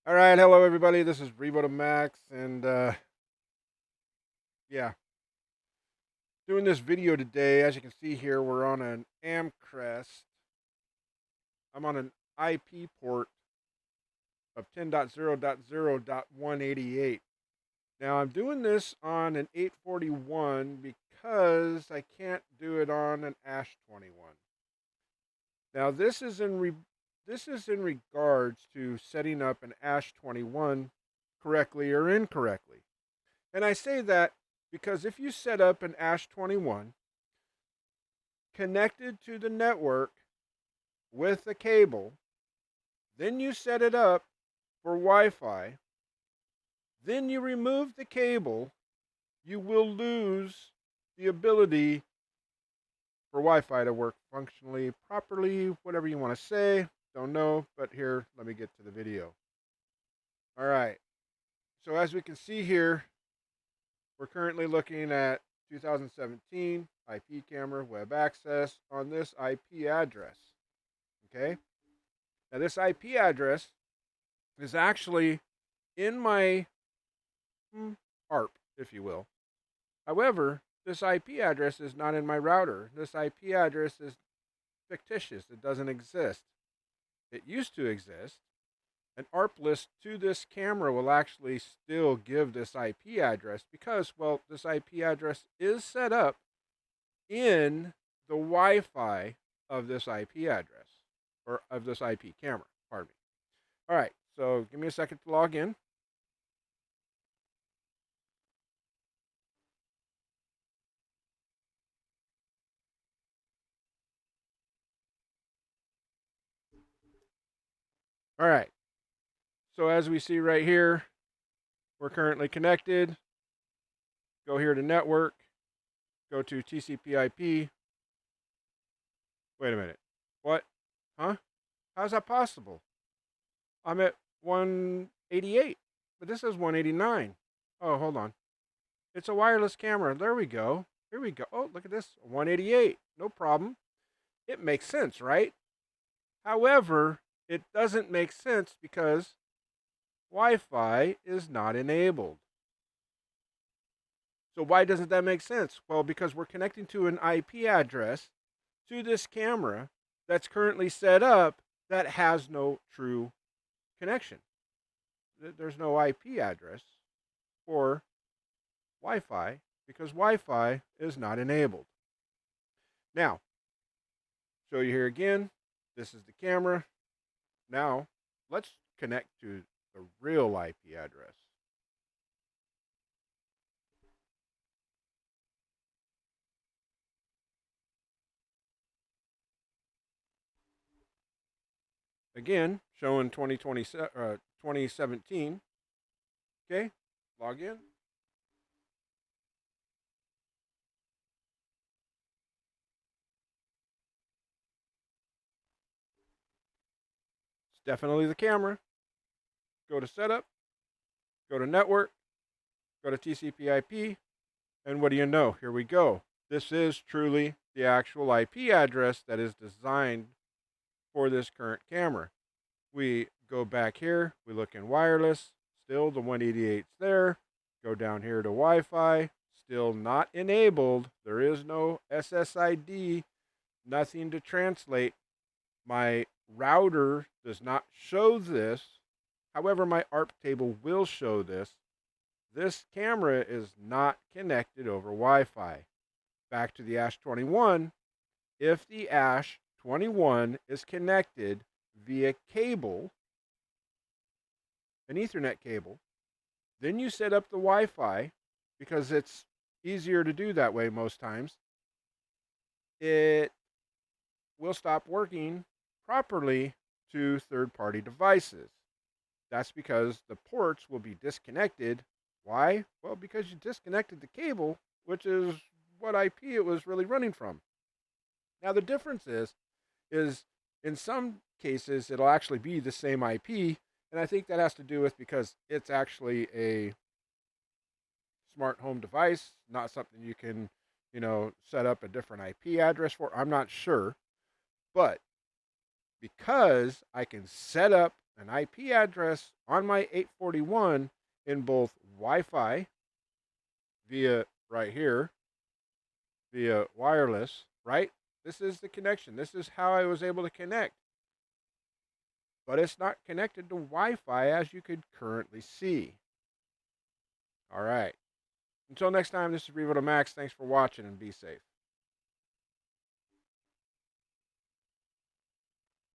All right, hello everybody. This is Revo to Max, and yeah, doing this video today. As you can see here, we're on an Amcrest. I'm on an IP port of 10.0.0.188. Now I'm doing this on an 841 because I can't do it on an ASH21. Now this is in regards to setting up an ASH21 correctly or incorrectly. And I say that because if you set up an ASH21 connected to the network with a cable, then you set it up for Wi-Fi, then you remove the cable, you will lose the ability for Wi-Fi to work functionally, properly, whatever you want to say. Don't know, but here, let me get to the video. All right. So as we can see here, we're currently looking at 2017 IP camera web access on this IP address. Okay. Now this IP address is actually in my ARP, if you will. However, this IP address is not in my router. This IP address is fictitious. It doesn't exist. It used to exist. An ARP list to this camera will actually still give this IP address because, well, this IP address is set up in the Wi-Fi of this IP address, or of this IP camera, pardon me. All right, so give me a second to log in. All right, so as we see right here, we're currently connected. Go here to network, go to TCP/IP. Wait a minute, what? Huh? How's that possible? I'm at 188, but this is 189. Oh, hold on. It's a wireless camera. There we go. Here we go. Oh, look at this. 188. No problem. It makes sense, right? However, it doesn't make sense because Wi-Fi is not enabled. So why doesn't that make sense? Well, because we're connecting to an IP address to this camera that's currently set up that has no true connection. There's no IP address for Wi-Fi because Wi-Fi is not enabled. Now, show you here again. This is the camera. Now, let's connect to the real IP address. Again, showing 2017. Okay, log in. It's definitely the camera. Go to setup, go to network, go to TCP/IP, and what do you know? Here we go. This is truly the actual IP address that is designed for this current camera. We go back here, we look in wireless, still the 188's there. Go down here to Wi-Fi, still not enabled. There is no SSID, nothing to translate. My router does not show this. However, my ARP table will show this. This camera is not connected over Wi-Fi. Back to the ASH21. If the ASH21 is connected via cable, an Ethernet cable, then you set up the Wi-Fi because it's easier to do that way most times. It will stop working properly to third-party devices. That's because the ports will be disconnected. Why? Well, because you disconnected the cable, which is what IP it was really running from. Now, the difference is in some cases, it'll actually be the same IP, and I think that has to do with because it's actually a smart home device, not something you can, set up a different IP address for. I'm not sure, but because I can set up an IP address on my 841 in both Wi-Fi via right here, via wireless, right? This is the connection. This is how I was able to connect. But it's not connected to Wi-Fi as you could currently see. All right. Until next time, this is Revo to Max. Thanks for watching and be safe.